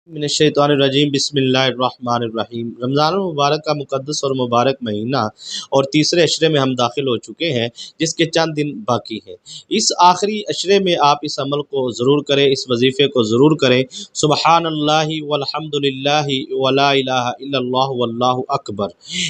من الشیطان الرجیم بسم اللہ الرحمن الرحیم۔ رمضان المبارک کا مقدس اور مبارک مہینہ اور تیسرے عشرے میں ہم داخل ہو چکے ہیں، جس کے چند دن باقی ہیں۔ اس آخری عشرے میں آپ اس عمل کو ضرور کریں، اس وظیفے کو ضرور کریں۔ سبحان اللہ والحمد للہ ولا الہ الا اللہ واللہ اکبر۔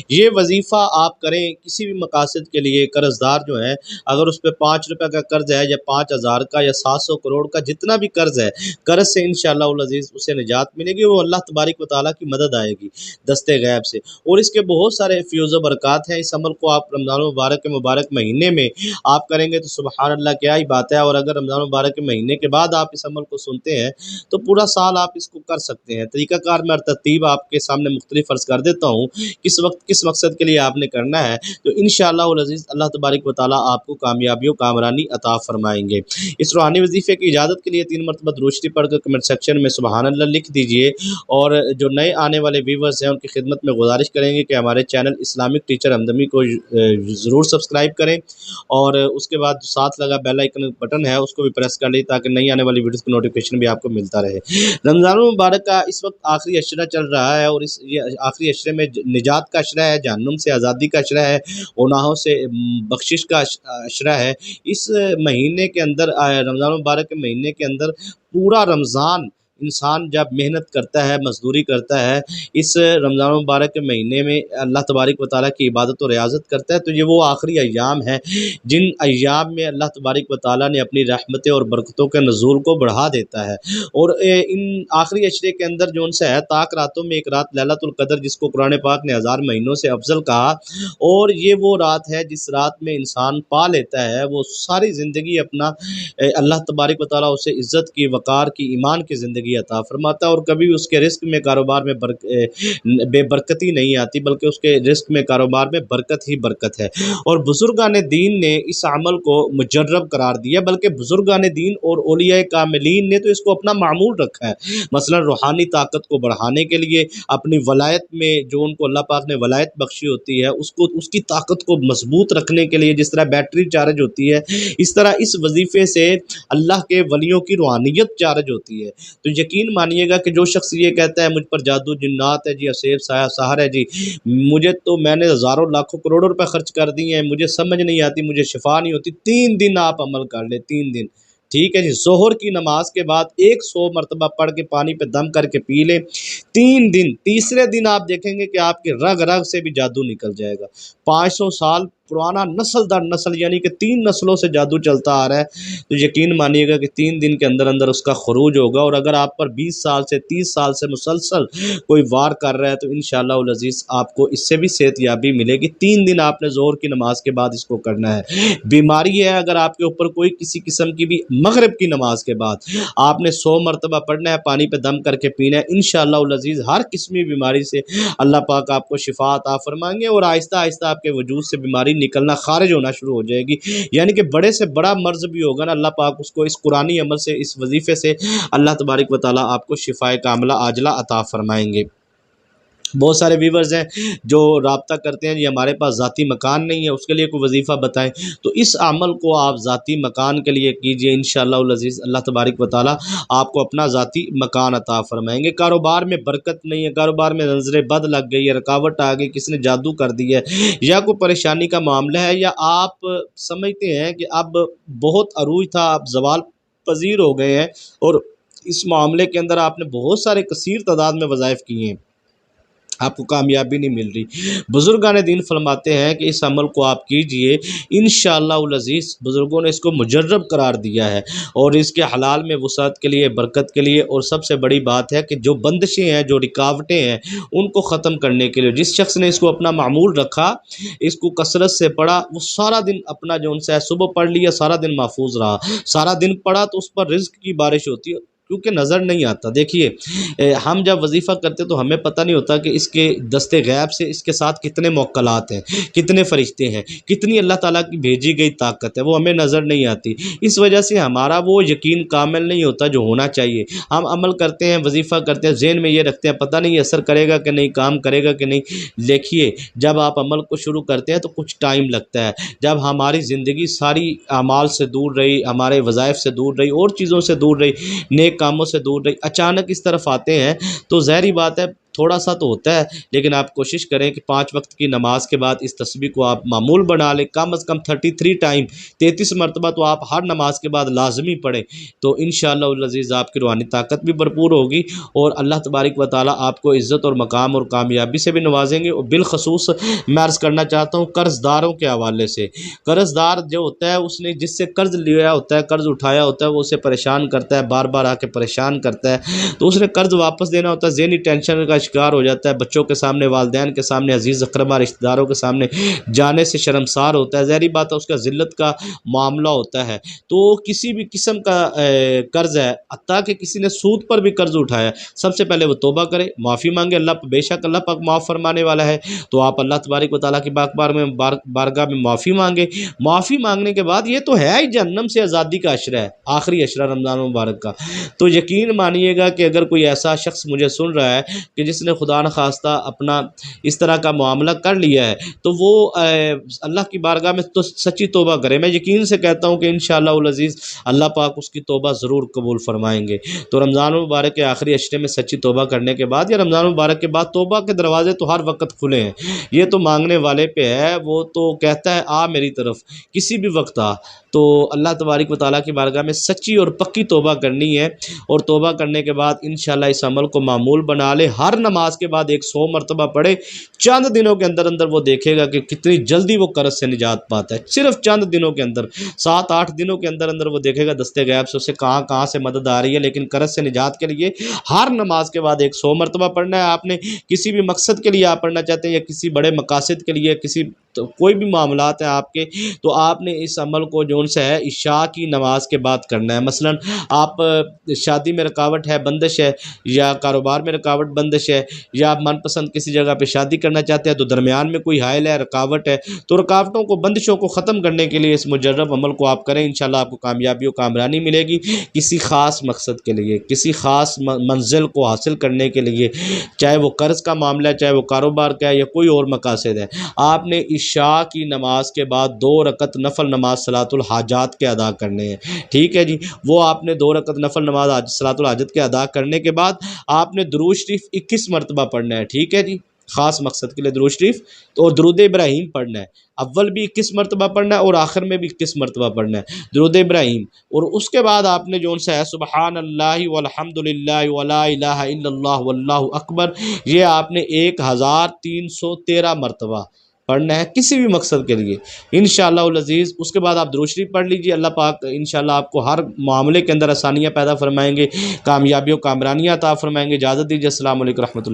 یہ وظیفہ آپ کریں کسی بھی مقاصد کے لیے۔ قرض دار جو ہے، اگر اس پہ 5 روپے کا قرض ہے یا 5000 کا یا 700 کروڑ کا جتنا بھی قرض ہے، قرض سے انشاءاللہ العزیز اسے نجات ملے گی، وہ اللہ تبارک و تعالیٰ کی مدد آئے گی دست غیب سے، اور اس کے بہت سارے فیوز و برکات ہیں۔ اس عمل کو آپ رمضان المبارک کے مبارک مہینے میں آپ کریں گے تو سبحان اللہ کیا ہی بات ہے، اور اگر رمضان المبارک کے مہینے کے بعد آپ اس عمل کو سنتے ہیں تو پورا سال آپ اس کو کر سکتے ہیں۔ طریقہ کار میں ترتیب آپ کے سامنے مختلف عرض کر دیتا ہوں، کس وقت کس مقصد کے لیے آپ نے کرنا ہے، تو انشاءاللہ العزیز اللہ تبارک و تعالیٰ آپ کو کامیابی و کامرانی عطا فرمائیں گے۔ اس روحانی وظیفے کی اجازت کے لیے 3 مرتبہ درود شریف پڑھ کر کمنٹ سیکشن میں سبحان اللہ لکھ دیجئے، اور جو نئے آنے والے ویورز ہیں ان کی خدمت میں گزارش کریں گے کہ ہمارے چینل اسلامک ٹیچر ہمدمی کو ضرور سبسکرائب کریں، اور اس کے بعد ساتھ لگا بیل آئیکن بٹن ہے اس کو بھی پریس کر لیں تاکہ نئی آنے والی ویڈیوز کی نوٹیفیکیشن بھی آپ کو ملتا رہے۔ رمضان المبارک کا اس وقت آخری عشرہ چل رہا ہے، اور یہ آخری عشرے میں نجات کا عشرہ ہے، جہنم سے آزادی کا عشرہ ہے، گناہوں سے بخشش کا عشرہ ہے۔ اس مہینے کے اندر رمضان المبارک کے مہینے کے اندر پورا رمضان انسان جب محنت کرتا ہے، مزدوری کرتا ہے، اس رمضان المبارک کے مہینے میں اللہ تبارک و تعالیٰ کی عبادت و ریاضت کرتا ہے، تو یہ وہ آخری ایام ہیں جن ایام میں اللہ تبارک و تعالیٰ نے اپنی رحمتیں اور برکتوں کے نزول کو بڑھا دیتا ہے۔ اور ان آخری عشرے کے اندر جو ان سے ہے طاق راتوں میں ایک رات لیلۃ القدر، جس کو قرآن پاک نے 1000 مہینوں سے افضل کہا، اور یہ وہ رات ہے جس رات میں انسان پا لیتا ہے وہ ساری زندگی اپنا اللہ تبارک و تعالیٰ اسے عزت کی، وقار کی، ایمان کی زندگی عطا فرماتا ہے، اور کبھی اس کے رزق میں کاروبار میں بے برکتی نہیں آتی، بلکہ اس کے رزق میں کاروبار میں برکت ہی برکت ہے۔ اور بزرگان دین نے اس عمل کو مجرب قرار دیا، بلکہ بزرگان دین اور اولیاء کاملین نے تو اس کو اپنا معمول رکھا ہے۔ مثلا روحانی طاقت کو بڑھانے کے لیے اپنی ولایت میں جو ان کو اللہ پاک نے ولایت بخشی ہوتی ہے اس کی طاقت کو مضبوط رکھنے کے لیے جس طرح بیٹری چارج ہوتی ہے، اس طرح اس وظیفے سے اللہ کے ولیوں کی روحانیت چارج ہوتی ہے۔ تو یقین مانیے گا کہ جو شخص یہ کہتا ہے مجھ پر جادو جنات ہے جی، اسیب سایہ سحر ہے جی، میں نے ہزاروں لاکھوں کروڑوں روپے خرچ کر دیے ہیں، مجھے سمجھ نہیں آتی، مجھے شفا نہیں ہوتی، 3 دن آپ عمل کر لیں، 3 دن ٹھیک ہے جی۔ ظہر کی نماز کے بعد 100 مرتبہ پڑھ کے پانی پہ دم کر کے پی لیں، 3 دن، تیسرے دن آپ دیکھیں گے کہ آپ کے رگ رگ سے بھی جادو نکل جائے گا۔ 500 سال پرانا نسل در نسل یعنی کہ 3 نسلوں سے جادو چلتا آ رہا ہے، تو یقین مانیے گا کہ 3 دن کے اندر اندر اس کا خروج ہوگا۔ اور اگر آپ پر 20 سال سے 30 سال سے مسلسل کوئی وار کر رہا ہے تو انشاءاللہ العزیز آپ کو اس سے بھی صحت یابی ملے گی۔ 3 دن آپ نے ظہر کی نماز کے بعد اس کو کرنا ہے۔ بیماری ہے اگر آپ کے اوپر کوئی کسی قسم کی بھی، مغرب کی نماز کے بعد آپ نے 100 مرتبہ پڑھنا ہے، پانی پہ دم کر کے پینا ہے، انشاءاللہ العزیز ہر قسمی بیماری سے اللہ پاک آپ کو شفا عطا فرمائیں گے، اور آہستہ آہستہ آپ کے وجود سے بیماری نکلنا خارج ہونا شروع ہو جائے گی۔ یعنی کہ بڑے سے بڑا مرض بھی ہوگا نا، اللہ پاک اس کو اس قرآنی عمل سے، اس وظیفے سے اللہ تبارک و تعالیٰ آپ کو شفاء کاملہ عاجلہ عطا فرمائیں گے۔ بہت سارے ویورز ہیں جو رابطہ کرتے ہیں جی ہمارے پاس ذاتی مکان نہیں ہے، اس کے لیے کوئی وظیفہ بتائیں، تو اس عمل کو آپ ذاتی مکان کے لیے کیجئے، انشاءاللہ العزیز اللہ تبارک و تعالیٰ آپ کو اپنا ذاتی مکان عطا فرمائیں گے۔ کاروبار میں برکت نہیں ہے، کاروبار میں نظر بد لگ گئی ہے، رکاوٹ آ گئی، کسی نے جادو کر دی ہے، یا کوئی پریشانی کا معاملہ ہے، یا آپ سمجھتے ہیں کہ اب بہت عروج تھا، اب زوال پذیر ہو گئے ہیں، اور اس معاملے کے اندر آپ نے بہت سارے کثیر تعداد میں وظائف کیے ہیں، آپ کو کامیابی نہیں مل رہی، بزرگان دین فرماتے ہیں کہ اس عمل کو آپ کیجئے، انشاءاللہ العزیز بزرگوں نے اس کو مجرب قرار دیا ہے، اور اس کے حلال میں وسعت کے لیے، برکت کے لیے، اور سب سے بڑی بات ہے کہ جو بندشیں ہیں، جو رکاوٹیں ہیں، ان کو ختم کرنے کے لیے۔ جس شخص نے اس کو اپنا معمول رکھا، اس کو کثرت سے پڑھا، وہ سارا دن اپنا جو ان سے صبح پڑھ لیا، سارا دن محفوظ رہا، سارا دن پڑھا تو اس پر رزق کی بارش ہوتی ہے، کیونکہ نظر نہیں آتا۔ دیکھیے ہم جب وظیفہ کرتے تو ہمیں پتہ نہیں ہوتا کہ اس کے دست غیب سے اس کے ساتھ کتنے موکلات ہیں، کتنے فرشتے ہیں، کتنی اللہ تعالیٰ کی بھیجی گئی طاقت ہے، وہ ہمیں نظر نہیں آتی۔ اس وجہ سے ہمارا وہ یقین کامل نہیں ہوتا جو ہونا چاہیے۔ ہم عمل کرتے ہیں، وظیفہ کرتے ہیں، ذہن میں یہ رکھتے ہیں پتہ نہیں اثر کرے گا کہ نہیں، کام کرے گا کہ نہیں۔ دیکھیے جب آپ عمل کو شروع کرتے ہیں تو کچھ ٹائم لگتا ہے، جب ہماری زندگی ساری اعمال سے دور رہی، ہمارے وظائف سے دور رہی، اور چیزوں سے دور رہی، نیک نیک کاموں سے دور رہی۔ اچانک اس طرف آتے ہیں تو ظاہری بات ہے تھوڑا سا تو ہوتا ہے، لیکن آپ کوشش کریں کہ 5 وقت کی نماز کے بعد اس تسبیح کو آپ معمول بنا لیں، کم از کم 33 ٹائم، 33 مرتبہ تو آپ ہر نماز کے بعد لازمی پڑھیں، تو انشاءاللہ العزیز آپ کی روحانی طاقت بھی بھرپور ہوگی اور اللہ تبارک و تعالیٰ آپ کو عزت اور مقام اور کامیابی سے بھی نوازیں گے۔ اور بالخصوص میں عرض کرنا چاہتا ہوں قرض داروں کے حوالے سے، قرض دار جو ہوتا ہے اس نے جس سے قرض لیا ہوتا ہے، قرض اٹھایا ہوتا ہے، وہ اسے پریشان کرتا ہے، بار بار آ کے پریشان کرتا ہے، تو اس نے قرض واپس دینا ہوتا ہے، ذہنی ٹینشن کا شکار ہو جاتا ہے، بچوں کے سامنے، والدین کے سامنے، عزیز اقربا رشتہ داروں کے سامنے جانے سے شرمسار ہوتا ہے، ظاہری بات ہے اس کا ذلت کا معاملہ ہوتا ہے۔ تو کسی بھی قسم کا قرض ہے، حتیٰ کہ کسی نے سود پر بھی قرض اٹھایا، سب سے پہلے وہ توبہ کرے، معافی مانگے، اللہ بے شک اللہ پاک معاف فرمانے والا ہے، تو آپ اللہ تبارک و تعالیٰ کی بارگاہ میں معافی مانگے۔ معافی مانگنے کے بعد یہ تو ہے ہی جہنم سے آزادی کا عشرہ ہے، آخری عشرہ رمضان مبارک کا، تو یقین مانیے گا کہ اگر کوئی ایسا شخص مجھے سن رہا ہے کہ جس نے خدا نخواستہ اپنا اس طرح کا معاملہ کر لیا ہے، تو وہ اللہ کی بارگاہ میں تو سچی توبہ کرے۔ میں یقین سے کہتا ہوں کہ انشاءاللہ العزیز اللہ پاک اس کی توبہ ضرور قبول فرمائیں گے۔ تو رمضان المبارک کے آخری عشرے میں سچی توبہ کرنے کے بعد یا رمضان المبارک کے بعد توبہ کے دروازے تو ہر وقت کھلے ہیں، یہ تو مانگنے والے پہ ہے، وہ تو کہتا ہے آ میری طرف کسی بھی وقت آ، تو اللہ تبارک و تعالیٰ کی بارگاہ میں سچی اور پکی توبہ کرنی ہے، اور توبہ کرنے کے بعد انشاءاللہ اس عمل کو معمول بنا لے، ہر نماز کے بعد 100 مرتبہ پڑھے، چند دنوں کے اندر اندر وہ دیکھے گا کہ کتنی جلدی وہ قرض سے نجات پاتا ہے، صرف چند دنوں کے اندر، 7-8 دنوں کے اندر اندر وہ دیکھے گا دستے غیب سے اسے کہاں سے مدد آ رہی ہے۔ لیکن قرض سے نجات کے لیے ہر نماز کے بعد 100 مرتبہ پڑھنا ہے۔ آپ نے کسی بھی مقصد کے لیے آپ پڑھنا چاہتے ہیں یا کسی بڑے مقاصد کے لیے، کوئی بھی معاملات ہیں آپ کے، تو آپ نے اس عمل کو جو ان سے ہے عشاء کی نماز کے بعد کرنا ہے۔ مثلا آپ شادی میں رکاوٹ ہے، بندش ہے، یا کاروبار میں رکاوٹ بندش ہے، یا آپ من پسند کسی جگہ پہ شادی کرنا چاہتے ہیں تو درمیان میں کوئی حائل ہے، رکاوٹ ہے، تو رکاوٹوں کو، بندشوں کو ختم کرنے کے لیے اس مجرب عمل کو آپ کریں، انشاءاللہ آپ کو کامیابی و کامرانی ملے گی۔ کسی خاص مقصد کے لیے، کسی خاص منزل کو حاصل کرنے کے لیے، چاہے وہ قرض کا معاملہ ہے، چاہے وہ کاروبار کا ہے، یا کوئی اور مقاصد ہے، آپ نے عشاء کی نماز کے بعد 2 رکعت نفل نماز صلاۃ الحاجات کے ادا کرنے ہیں، ٹھیک ہے جی۔ وہ آپ نے 2 رکعت نفل نماز صلاۃ الحاجت کے ادا کرنے کے بعد آپ نے درود شریف 21 مرتبہ پڑھنا ہے، ٹھیک ہے جی، خاص مقصد کے لیے درود شریف اور درود ابراہیم پڑھنا ہے، اول بھی 21 مرتبہ پڑھنا ہے اور آخر میں بھی 21 مرتبہ پڑھنا ہے درود ابراہیم، اور اس کے بعد آپ نے جو ان سے ہے سبحان اللہ والحمد للہ ولا الہ الا اللہ واللہ اکبر، یہ آپ نے 1313 مرتبہ پڑھنا ہے کسی بھی مقصد کے لیے انشاءاللہ العزیز۔ اس کے بعد آپ درود شریف پڑھ لیجئے، اللہ پاک انشاءاللہ آپ کو ہر معاملے کے اندر آسانیاں پیدا فرمائیں گے، کامیابی و کامرانیاں عطا فرمائیں گے۔ اجازت دیجیے، السلام علیکم رحمۃ اللہ۔